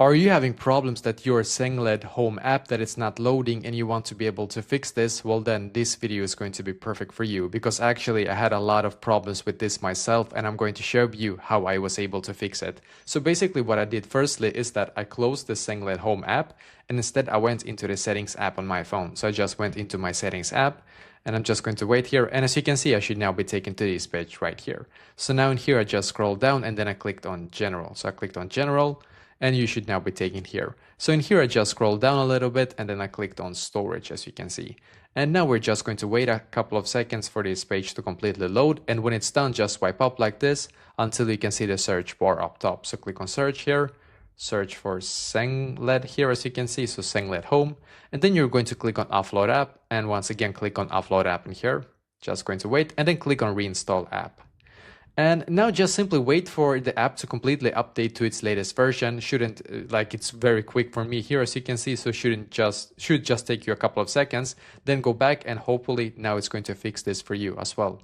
Are you having problems that your Sengled home app that it's not loading and you want to be able to fix this? Well, then this video is going to be perfect for you, because actually I had a lot of problems with this myself and I'm going to show you how I was able to fix it. So basically what I did firstly is that I closed the Sengled home app and instead I went into the settings app on my phone. So I just went into my settings app and I'm just going to wait here. And as you can see, I should now be taken to this page right here. So now in here, I just scrolled down and then I clicked on general. So I clicked on general, and you should now be taken here. So in here, I just scrolled down a little bit and then I clicked on storage, as you can see. And now we're just going to wait a couple of seconds for this page to completely load. And when it's done, just swipe up like this until you can see the search bar up top. So click on search here, search for Sengled here, as you can see. So Sengled home. And then you're going to click on offload app. And once again, click on offload app in here. Just going to wait and then click on reinstall app. And now just simply wait for the app to completely update to its latest version. It's very quick for me here, as you can see, so should just take you a couple of seconds. Then go back and hopefully now it's going to fix this for you as well.